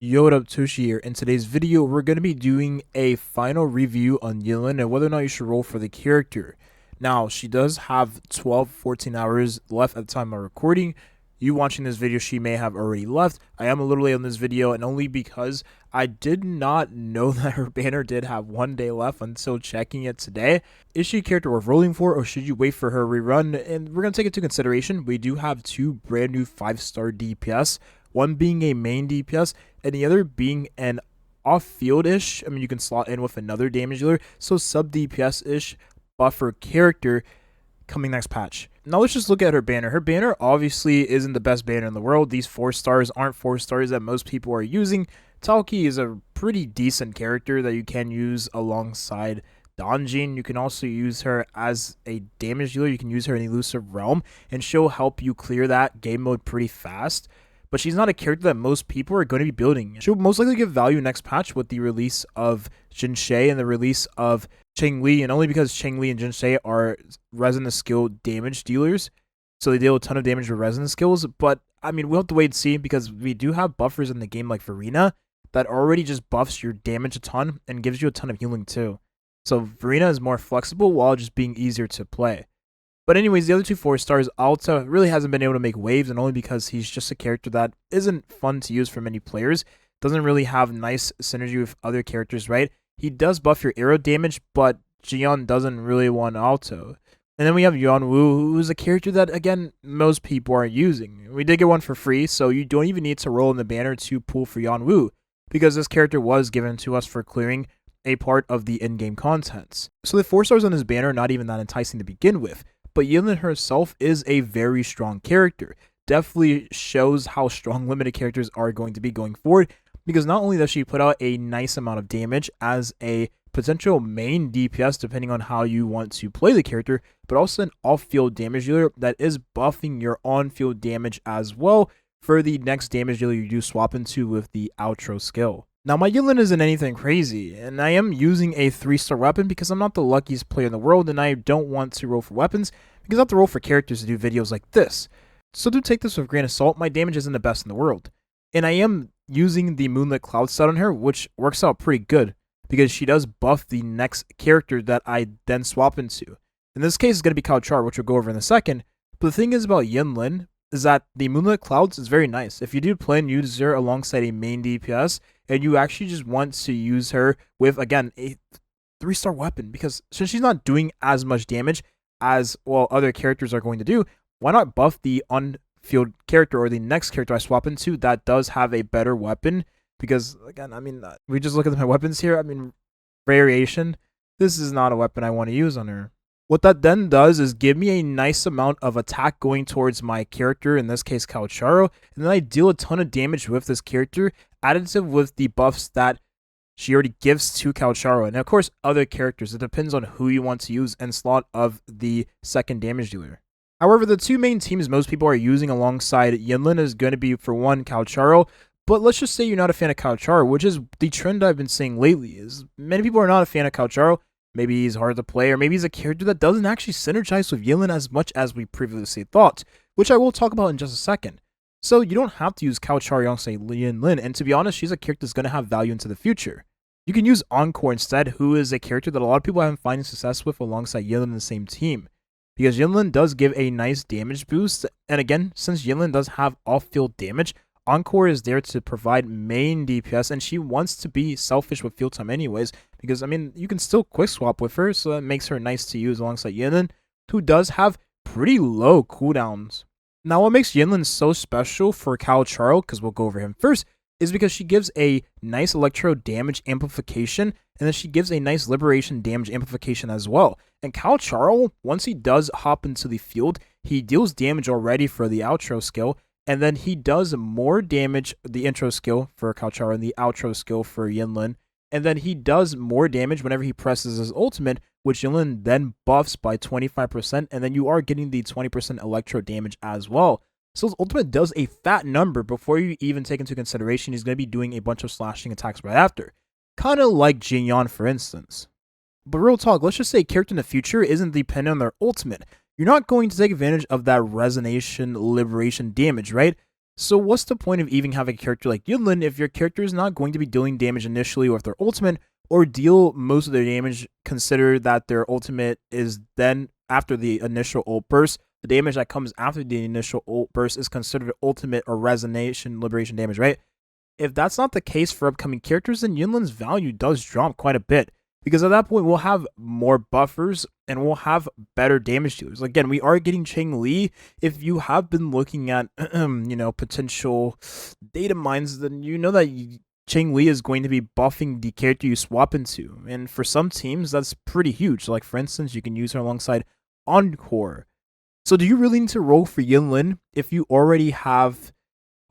Yo, what up, Toshi here. In today's video, we're going to be doing a final review on Yinlin and whether or not you should roll for the character. Now, she does have 14 hours left at the time of recording. You watching this video, she may have already left. I am a little late on this video, and only because I did not know that her banner did have 1 day left until checking it today. Is she a character worth rolling for, or should you wait for her rerun? And we're going to take into consideration, we do have two brand new 5-star DPS, one being a main DPS, and the other being an off-field-ish. I mean, you can slot in with another damage dealer, so sub-DPS-ish buffer character coming next patch. Now let's just look at her banner. Her banner obviously isn't the best banner in the world. These 4 stars aren't 4 stars that most people are using. Talki is a pretty decent character that you can use alongside Donjin. You can also use her as a damage dealer. You can use her in Elusive Realm, and she'll help you clear that game mode pretty fast. But she's not a character that most people are going to be building. She'll most likely give value next patch with the release of Sheee and the release of changli, and only because changli and Sheee are resonance skill damage dealers, so they deal a ton of damage with resonance skills. But I mean, we'll have to wait and see, because we do have buffers in the game like Verena that already just buffs your damage a ton and gives you a ton of healing too. So Verena is more flexible while just being easier to play. But anyways, the other two 4 stars, Alta really hasn't been able to make waves, and only because he's just a character that isn't fun to use for many players. Doesn't really have nice synergy with other characters, right? He does buff your arrow damage, but Jian doesn't really want Alto. And then we have Yuanwu, who's a character that, again, most people are using. We did get one for free, so you don't even need to roll in the banner to pull for Yuanwu, because this character was given to us for clearing a part of the in-game contents. So the 4 stars on his banner are not even that enticing to begin with. But Yinlin herself is a very strong character. Definitely shows how strong limited characters are going to be going forward, because not only does she put out a nice amount of damage as a potential main DPS depending on how you want to play the character, but also an off-field damage dealer that is buffing your on-field damage as well for the next damage dealer you do swap into with the outro skill. Now, my Yinlin isn't anything crazy, and I am using a 3-star weapon because I'm not the luckiest player in the world, and I don't want to roll for weapons because I have to roll for characters to do videos like this. So do take this with a grain of salt. My damage isn't the best in the world, and I am using the Moonlit Cloud set on her, which works out pretty good because she does buff the next character that I then swap into. In this case, it's going to be Char, which we'll go over in a second. But the thing is about Yinlin is that the Moonlit Clouds is very nice. If you do plan use her alongside a main DPS, and you actually just want to use her with, again, a 3-star weapon, because since she's not doing as much damage as, well, other characters are going to do, why not buff the on-field character or the next character I swap into that does have a better weapon? Because, again, I mean, we just look at my weapons here. I mean, variation. This is not a weapon I want to use on her. What that then does is give me a nice amount of attack going towards my character, in this case Charo, and then I deal a ton of damage with this character, additive with the buffs that she already gives to Charo, and of course other characters. It depends on who you want to use and slot of the second damage dealer. However, the two main teams most people are using alongside Yinlin is going to be, for one, Charo, but let's just say you're not a fan of Charo, which is the trend I've been seeing lately, is many people are not a fan of Charo. Maybe he's hard to play, or maybe he's a character that doesn't actually synergize with Yinlin as much as we previously thought, which I will talk about in just a second. So you don't have to use Char alongside Yinlin, and to be honest, she's a character that's going to have value into the future. You can use Encore instead, who is a character that a lot of people haven't finding success with alongside Yinlin in the same team. Because Yinlin does give a nice damage boost, and again, since Yinlin does have off-field damage, Encore is there to provide main DPS, and she wants to be selfish with field time anyways, because, I mean, you can still quick swap with her, so that makes her nice to use alongside Yinlin, who does have pretty low cooldowns. Now, what makes Yinlin so special for Charo, because we'll go over him first, is because she gives a nice Electro damage amplification, and then she gives a nice Liberation damage amplification as well. And Charo, once he does hop into the field, he deals damage already for the outro skill, and then he does more damage, the intro skill for Charo and the outro skill for Yinlin. And then he does more damage whenever he presses his ultimate, which Yinlin then buffs by 25%, and then you are getting the 20% Electro damage as well. So his ultimate does a fat number before you even take into consideration he's going to be doing a bunch of slashing attacks right after. Kind of like Jinyan, for instance. But real talk, let's just say a character in the future isn't dependent on their ultimate. You're not going to take advantage of that resonation liberation damage, right? So what's the point of even having a character like Yinlin if your character is not going to be dealing damage initially with their ultimate, or deal most of their damage? Consider that their ultimate is then after the initial ult burst. The damage that comes after the initial ult burst is considered ultimate or resonation liberation damage, right? If that's not the case for upcoming characters, then Yinlin's value does drop quite a bit. Because at that point, we'll have more buffers and we'll have better damage dealers. Again, we are getting changli. If you have been looking at, potential data mines, then you know that changli is going to be buffing the character you swap into. And for some teams, that's pretty huge. Like, for instance, you can use her alongside Encore. So do you really need to roll for Yinlin if you already have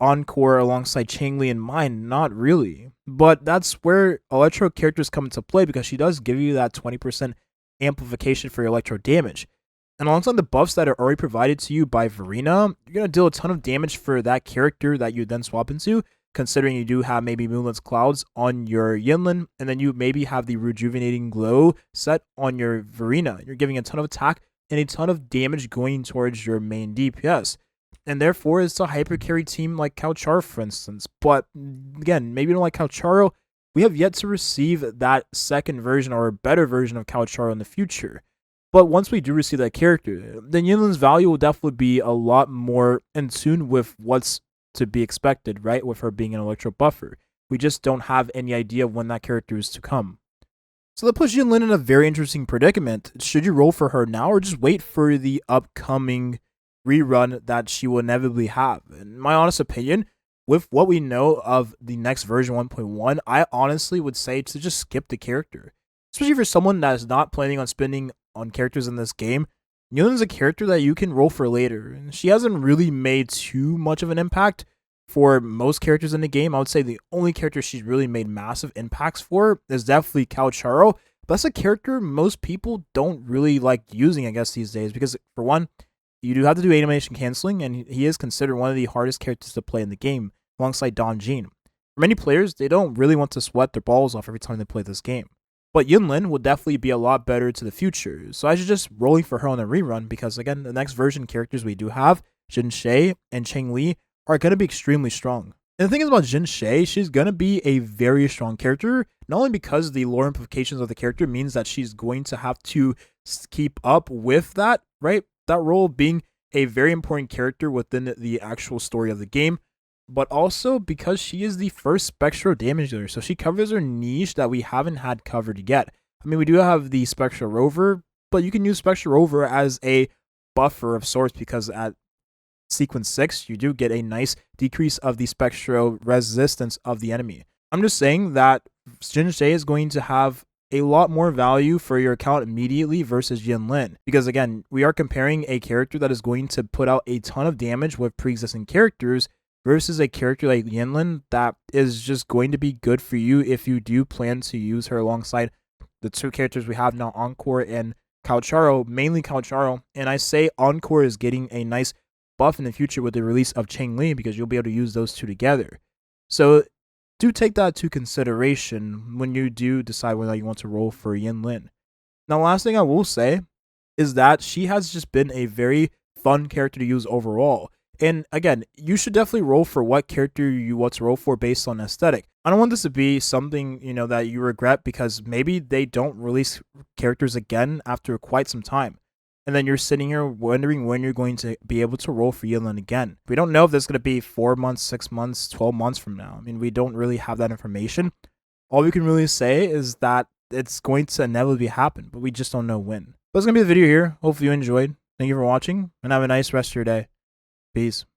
Encore alongside changli in mind? Not really. But that's where Electro characters come into play, because she does give you that 20% amplification for your Electro damage. And alongside the buffs that are already provided to you by Verena, you're going to deal a ton of damage for that character that you then swap into, considering you do have maybe Moonless Clouds on your Yinlin, and then you maybe have the Rejuvenating Glow set on your Verena. You're giving a ton of attack and a ton of damage going towards your main DPS. And therefore, it's a hyper carry team like Coucharo, for instance. But again, maybe you don't like Coucharo. We have yet to receive that second version or a better version of Coucharo in the future. But once we do receive that character, then Yinlin's value will definitely be a lot more in tune with what's to be expected, right? With her being an Electro buffer. We just don't have any idea of when that character is to come. So that puts Yinlin in a very interesting predicament. Should you roll for her now, or just wait for the upcoming rerun that she will inevitably have? In my honest opinion, with what we know of the next version 1.1, I honestly would say to just skip the character. Especially for someone that is not planning on spending on characters in this game. Yinlin's a character that you can roll for later. She hasn't really made too much of an impact for most characters in the game. I would say the only character she's really made massive impacts for is definitely Coucharo. But that's a character most people don't really like using, I guess, these days. Because, for one, you do have to do animation canceling, and he is considered one of the hardest characters to play in the game, alongside Don Jean. For many players, they don't really want to sweat their balls off every time they play this game. But Yinlin will definitely be a lot better to the future, so I should just rolling for her on a rerun, because again, the next version characters we do have, Jin Shea and Changli, are going to be extremely strong. And the thing is about Jin Shea, she's going to be a very strong character, not only because the lore implications of the character means that she's going to have to keep up with that, right? That role being a very important character within the actual story of the game, but also because she is the first Spectral damage dealer, so she covers her niche that we haven't had covered yet. I mean, we do have the Spectral Rover, but you can use Spectral Rover as a buffer of sorts, because at sequence 6, you do get a nice decrease of the Spectral resistance of the enemy. I'm just saying that Jin Shea is going to have a lot more value for your account immediately versus Yinlin, because again, we are comparing a character that is going to put out a ton of damage with pre-existing characters versus a character like Yinlin that is just going to be good for you if you do plan to use her alongside the two characters we have now, Encore and Coucharo, mainly Coucharo. And I say Encore is getting a nice buff in the future with the release of Changli, because you'll be able to use those two together. So do take that to consideration when you do decide whether you want to roll for Yinlin. Now, last thing I will say is that she has just been a very fun character to use overall. And again, you should definitely roll for what character you want to roll for based on aesthetic. I don't want this to be something, that you regret because maybe they don't release characters again after quite some time. And then you're sitting here wondering when you're going to be able to roll for Yinlin again. We don't know if that's going to be 4 months, 6 months, 12 months from now. I mean, we don't really have that information. All we can really say is that it's going to inevitably happen, but we just don't know when. But that's going to be the video here. Hopefully you enjoyed. Thank you for watching, and have a nice rest of your day. Peace.